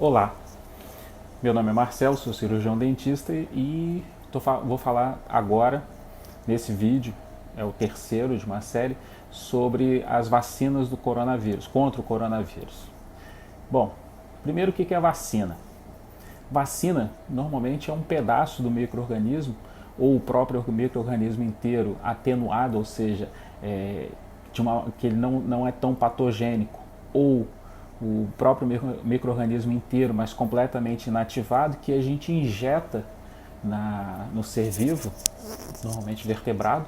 Olá, meu nome é Marcelo, sou cirurgião dentista e vou falar agora, nesse vídeo, é o terceiro de uma série, sobre as vacinas do coronavírus, contra o coronavírus. Bom, primeiro o que é a vacina? Vacina normalmente é um pedaço do micro-organismo ou o próprio micro-organismo inteiro atenuado, ou seja, que ele não é tão patogênico, ou o próprio micro-organismo inteiro, mas completamente inativado, que a gente injeta no ser vivo, normalmente vertebrado,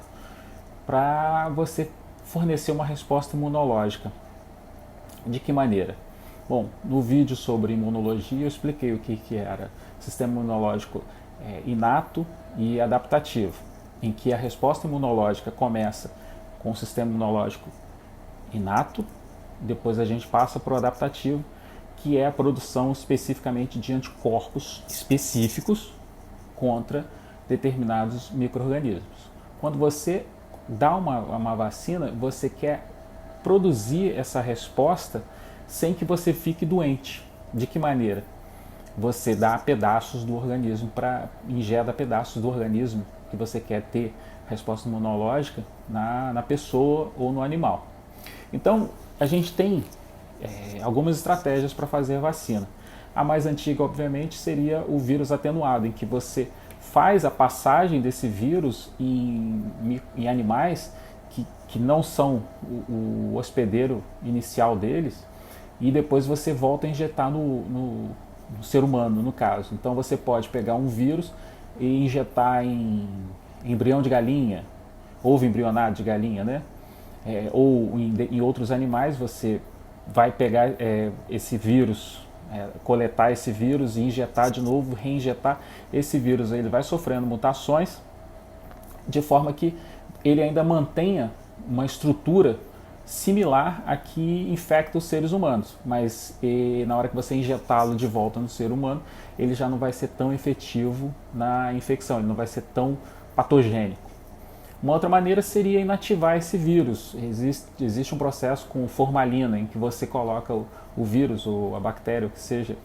para você fornecer uma resposta imunológica. De que maneira? Bom, no vídeo sobre imunologia eu expliquei o que era sistema imunológico inato e adaptativo, em que a resposta imunológica começa com o sistema imunológico inato, depois a gente passa para o adaptativo, que é a produção especificamente de anticorpos específicos contra determinados micro-organismos. Quando você dá uma vacina, você quer produzir essa resposta sem que você fique doente. De que maneira? Você dá pedaços do organismo, injeta pedaços do organismo que você quer ter resposta imunológica na pessoa ou no animal. Então, a gente tem algumas estratégias para fazer a vacina. A mais antiga, obviamente, seria o vírus atenuado, em que você faz a passagem desse vírus em animais que não são o hospedeiro inicial deles, e depois você volta a injetar no ser humano, no caso. Então você pode pegar um vírus e injetar em embrião de galinha, ovo embrionado de galinha, né? Ou em outros animais você vai pegar esse vírus, coletar esse vírus e injetar de novo, reinjetar esse vírus. Ele vai sofrendo mutações de forma que ele ainda mantenha uma estrutura similar a que infecta os seres humanos, mas na hora que você injetá-lo de volta no ser humano, ele já não vai ser tão efetivo na infecção, ele não vai ser tão patogênico. Uma outra maneira seria inativar esse vírus. Existe um processo com formalina, em que você coloca o vírus ou a bactéria, o que seja,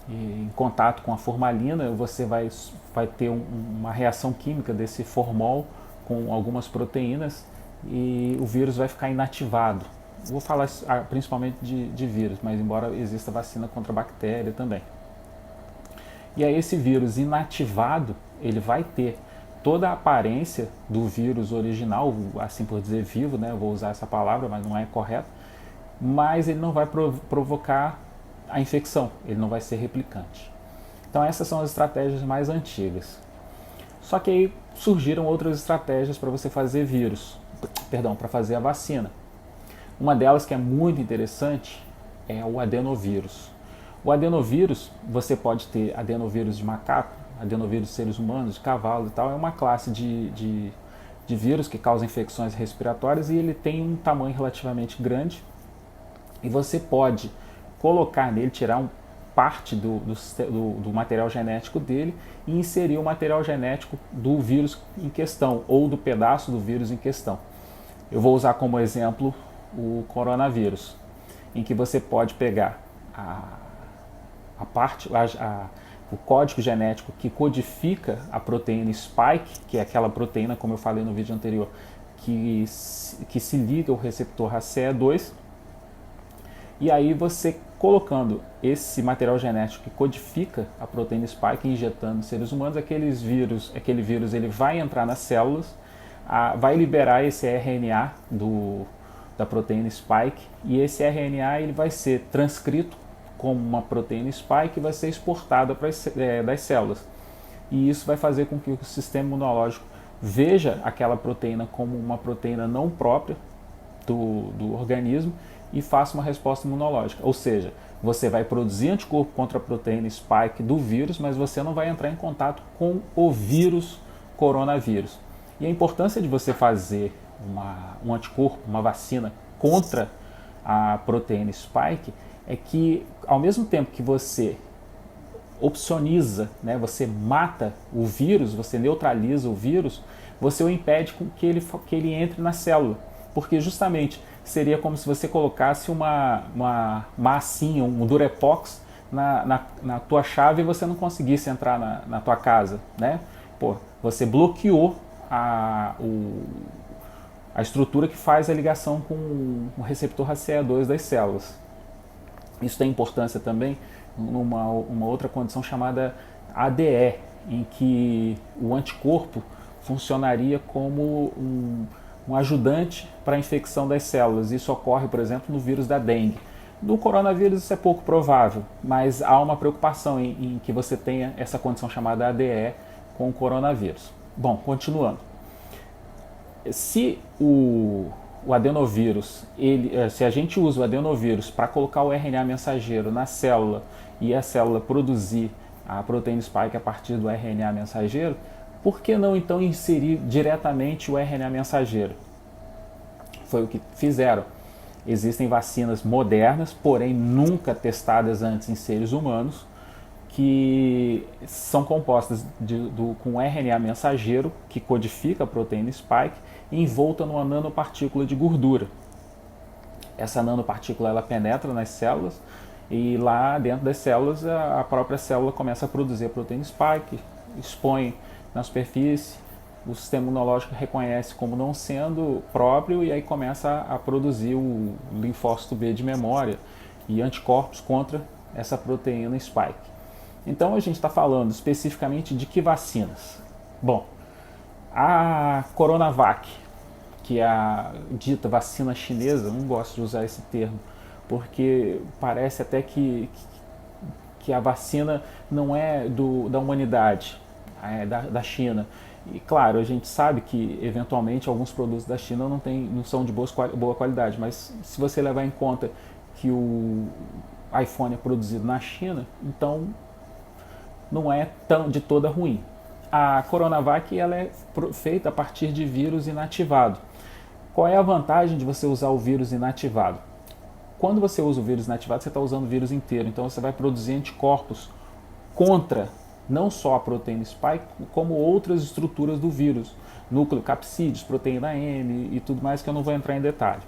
em contato com a formalina, você vai ter uma reação química desse formol com algumas proteínas e o vírus vai ficar inativado. Vou falar principalmente de vírus, mas embora exista vacina contra bactéria também. E aí esse vírus inativado, ele vai ter toda a aparência do vírus original, assim por dizer vivo, né? Eu vou usar essa palavra, mas não é correto, mas ele não vai provocar a infecção, ele não vai ser replicante. Então essas são as estratégias mais antigas. Só que aí surgiram outras estratégias para você fazer para fazer a vacina. Uma delas que é muito interessante é o adenovírus. O adenovírus, você pode ter adenovírus de macaco, adenovírus de seres humanos, de cavalo e tal, é uma classe de vírus que causa infecções respiratórias e ele tem um tamanho relativamente grande e você pode colocar nele, tirar parte do material genético dele e inserir o material genético do vírus em questão ou do pedaço do vírus em questão. Eu vou usar como exemplo o coronavírus, em que você pode pegar o código genético que codifica a proteína spike, que é aquela proteína, como eu falei no vídeo anterior, que se liga ao receptor ACE2, e aí você colocando esse material genético que codifica a proteína spike e injetando em seres humanos, aquele vírus ele vai entrar nas células, vai liberar esse RNA da proteína spike, e esse RNA ele vai ser transcrito como uma proteína spike e vai ser exportada das células. E isso vai fazer com que o sistema imunológico veja aquela proteína como uma proteína não própria do organismo e faça uma resposta imunológica. Ou seja, você vai produzir anticorpo contra a proteína spike do vírus, mas você não vai entrar em contato com o vírus coronavírus. E a importância de você fazer um anticorpo, uma vacina contra a proteína spike é que, ao mesmo tempo que você opsoniza, né, você mata o vírus, você neutraliza o vírus, você o impede que ele entre na célula. Porque justamente seria como se você colocasse uma massinha, um durepox na tua chave e você não conseguisse entrar na tua casa, né? Pô, você bloqueou a estrutura que faz a ligação com o receptor ACE2 das células. Isso tem importância também numa uma outra condição chamada ADE, em que o anticorpo funcionaria como um ajudante para a infecção das células. Isso ocorre, por exemplo, no vírus da dengue. No coronavírus isso é pouco provável, mas há uma preocupação em que você tenha essa condição chamada ADE com o coronavírus. Bom, continuando. Se o adenovírus, se a gente usa o adenovírus para colocar o RNA mensageiro na célula e a célula produzir a proteína spike a partir do RNA mensageiro, por que não então inserir diretamente o RNA mensageiro? Foi o que fizeram. Existem vacinas modernas, porém nunca testadas antes em seres humanos, que são compostas com RNA mensageiro, que codifica a proteína spike, envolta numa nanopartícula de gordura. Essa nanopartícula ela penetra nas células e lá dentro das células a própria célula começa a produzir a proteína spike, expõe na superfície, o sistema imunológico reconhece como não sendo próprio e aí começa a produzir o linfócito B de memória e anticorpos contra essa proteína spike. Então a gente está falando especificamente de que vacinas? Bom, a Coronavac, que é a dita vacina chinesa, não gosto de usar esse termo, porque parece até que a vacina não é da humanidade, é da China. E claro, a gente sabe que eventualmente alguns produtos da China não são de boa qualidade, mas se você levar em conta que o iPhone é produzido na China, então não é de toda ruim. A Coronavac ela é feita a partir de vírus inativado. Qual é a vantagem de você usar o vírus inativado? Quando você usa o vírus inativado, você está usando o vírus inteiro, então você vai produzir anticorpos contra não só a proteína spike, como outras estruturas do vírus, núcleo capsídeos, proteína M e tudo mais que eu não vou entrar em detalhe.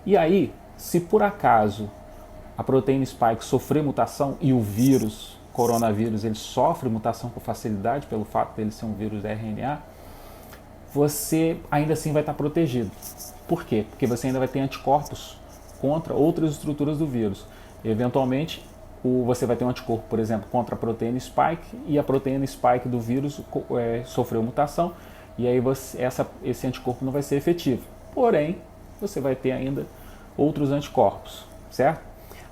E aí, se por acaso a proteína spike sofrer mutação e o vírus, coronavírus, ele sofre mutação com facilidade pelo fato dele ser um vírus de RNA, você ainda assim vai estar protegido. Por quê? Porque você ainda vai ter anticorpos contra outras estruturas do vírus. Eventualmente, você vai ter um anticorpo, por exemplo, contra a proteína spike e a proteína spike do vírus sofreu mutação e aí esse anticorpo não vai ser efetivo. Porém, você vai ter ainda outros anticorpos, certo?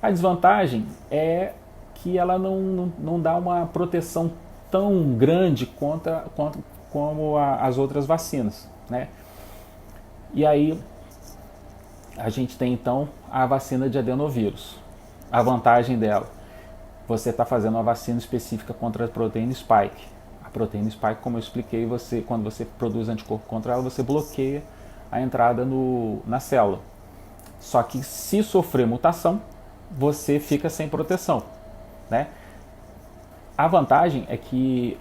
A desvantagem é que ela não dá uma proteção tão grande como as outras vacinas, né? E aí a gente tem então a vacina de adenovírus. A vantagem dela, você está fazendo uma vacina específica contra a proteína spike. A proteína spike, como eu expliquei, quando você produz anticorpo contra ela, você bloqueia a entrada na célula. Só que se sofrer mutação, você fica sem proteção, né? A vantagem é que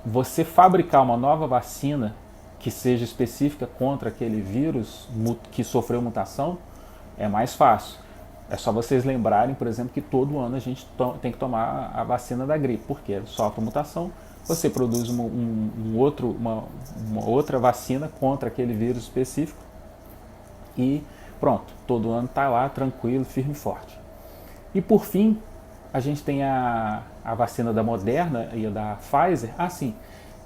você fabricar uma nova vacina que seja específica contra aquele vírus que sofreu mutação é mais fácil. É só vocês lembrarem, por exemplo, que todo ano a gente tem que tomar a vacina da gripe, porque ele sofre mutação, você produz uma outra vacina contra aquele vírus específico e pronto, todo ano está lá tranquilo, firme e forte. E por fim, a gente tem a vacina da Moderna e a da Pfizer. Sim,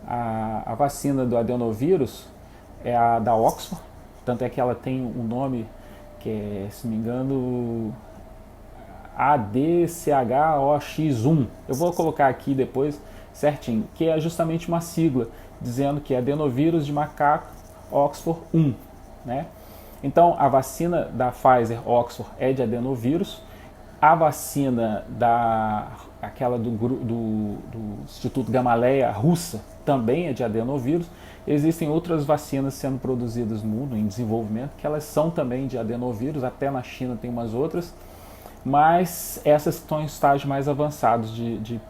a vacina do adenovírus é a da Oxford, tanto é que ela tem um nome que é, se não me engano, ADCHOX1. Eu vou colocar aqui depois certinho, que é justamente uma sigla, dizendo que é adenovírus de macaco Oxford 1, né? Então, a vacina da Pfizer Oxford é de adenovírus, a vacina aquela do Instituto Gamaleya russa também é de adenovírus. Existem outras vacinas sendo produzidas no mundo, em desenvolvimento, que elas são também de adenovírus, até na China tem umas outras, mas essas estão em estágios mais avançados de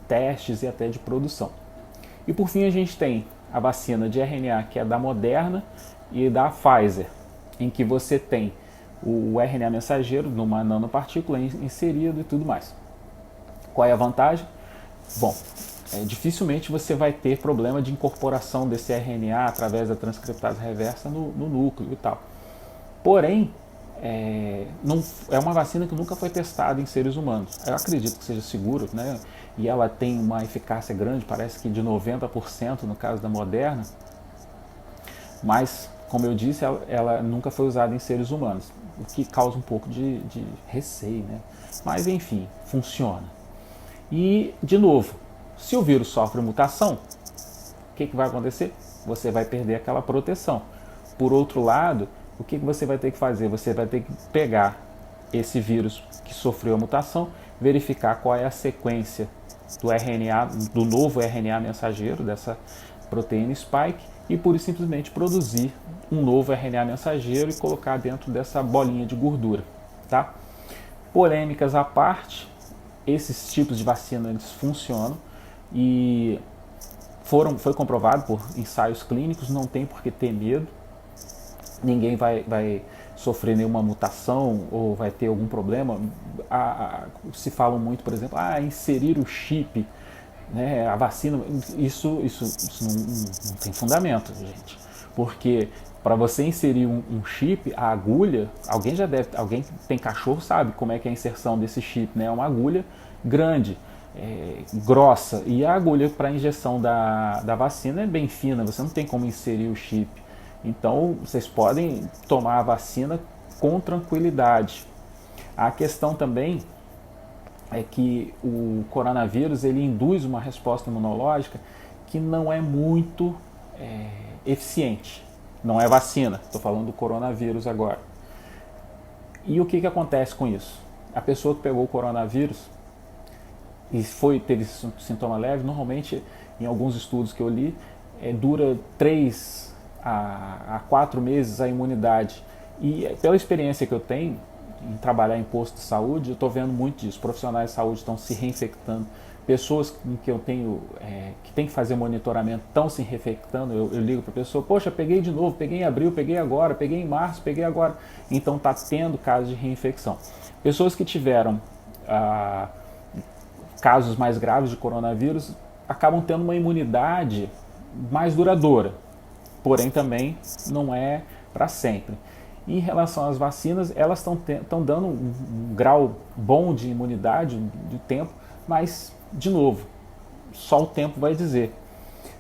testes e até de produção. E por fim a gente tem a vacina de RNA, que é da Moderna e da Pfizer, em que você tem o RNA mensageiro numa nanopartícula inserido e tudo mais. Qual é a vantagem? Bom, dificilmente você vai ter problema de incorporação desse RNA através da transcriptase reversa no núcleo e tal. Porém, não, é uma vacina que nunca foi testada em seres humanos. Eu acredito que seja seguro, né? E ela tem uma eficácia grande, parece que de 90% no caso da Moderna, mas, como eu disse, ela nunca foi usada em seres humanos, o que causa um pouco de receio, né? Mas, enfim, funciona. E, de novo, se o vírus sofre mutação, o que vai acontecer? Você vai perder aquela proteção. Por outro lado, o que você vai ter que fazer? Você vai ter que pegar esse vírus que sofreu a mutação, verificar qual é a sequência do RNA, do novo RNA mensageiro, dessa proteína spike, e pura e simplesmente produzir um novo RNA mensageiro e colocar dentro dessa bolinha de gordura. Tá? Polêmicas à parte, esses tipos de vacina eles funcionam e foi comprovado por ensaios clínicos, não tem por que ter medo, ninguém vai sofrer nenhuma mutação ou vai ter algum problema. Se falam muito, por exemplo, inserir o chip, né, a vacina, isso não tem fundamento, gente, porque para você inserir um chip, a agulha, alguém que tem cachorro sabe como é que é a inserção desse chip, né? É uma agulha grande, grossa, e a agulha para injeção da vacina é bem fina, você não tem como inserir o chip. Então vocês podem tomar a vacina com tranquilidade. A questão também é que o coronavírus ele induz uma resposta imunológica que não é muito eficiente. Não é vacina, estou falando do coronavírus agora. E o que acontece com isso? A pessoa que pegou o coronavírus e teve sintoma leve, normalmente, em alguns estudos que eu li, dura 3 a 4 meses a imunidade. E pela experiência que eu tenho em trabalhar em posto de saúde, eu estou vendo muito disso. Profissionais de saúde estão se reinfectando. Pessoas com que eu tenho, que tem que fazer monitoramento, estão se reinfectando. Eu ligo para a pessoa, poxa, peguei de novo, peguei em abril, peguei agora, peguei em março, peguei agora. Então está tendo casos de reinfecção. Pessoas que tiveram casos mais graves de coronavírus acabam tendo uma imunidade mais duradoura. Porém também não é para sempre. Em relação às vacinas, elas estão dando um grau bom de imunidade do tempo, mas, de novo, só o tempo vai dizer.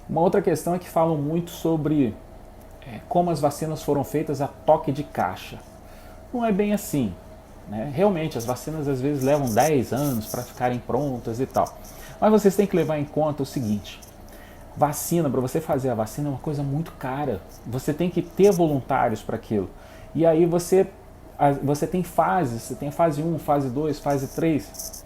Uma outra questão é que falam muito sobre como as vacinas foram feitas a toque de caixa. Não é bem assim, né? Realmente, as vacinas às vezes levam 10 anos para ficarem prontas e tal. Mas vocês têm que levar em conta o seguinte: vacina, para você fazer a vacina é uma coisa muito cara. Você tem que ter voluntários para aquilo. E aí você tem fases, você tem fase 1, fase 2, fase 3.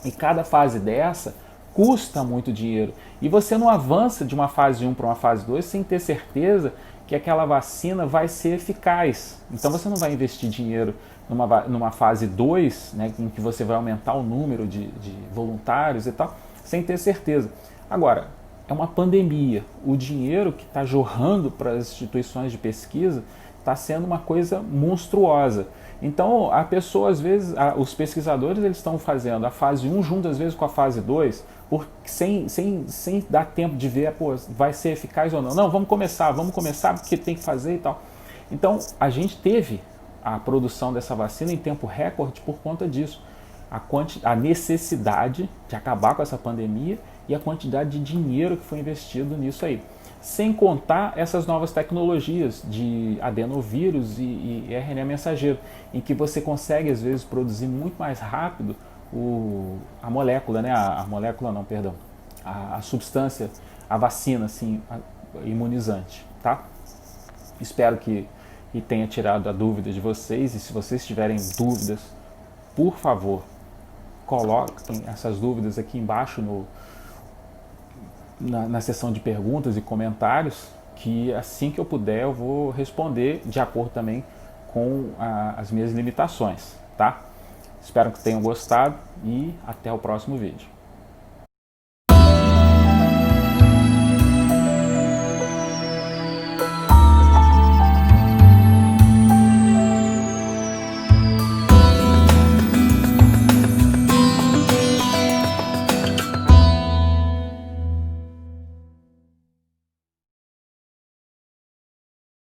E cada fase dessa custa muito dinheiro. E você não avança de uma fase 1 para uma fase 2 sem ter certeza que aquela vacina vai ser eficaz. Então você não vai investir dinheiro numa fase 2, né, em que você vai aumentar o número de voluntários e tal, sem ter certeza. Agora, é uma pandemia. O dinheiro que está jorrando para as instituições de pesquisa está sendo uma coisa monstruosa. Então, a pessoa, às vezes, os pesquisadores eles estão fazendo a fase 1 junto, às vezes, com a fase 2, sem dar tempo de ver, vai ser eficaz ou não. Não, vamos começar porque tem que fazer e tal. Então, a gente teve a produção dessa vacina em tempo recorde por conta disso. A necessidade de acabar com essa pandemia e a quantidade de dinheiro que foi investido nisso aí. Sem contar essas novas tecnologias de adenovírus e RNA mensageiro, em que você consegue, às vezes, produzir muito mais rápido a molécula, né? A substância, a vacina, assim, imunizante, tá? Espero que tenha tirado a dúvida de vocês, e se vocês tiverem dúvidas, por favor, coloquem essas dúvidas aqui embaixo na seção de perguntas e comentários, que assim que eu puder eu vou responder de acordo também com as minhas limitações, tá? Espero que tenham gostado e até o próximo vídeo.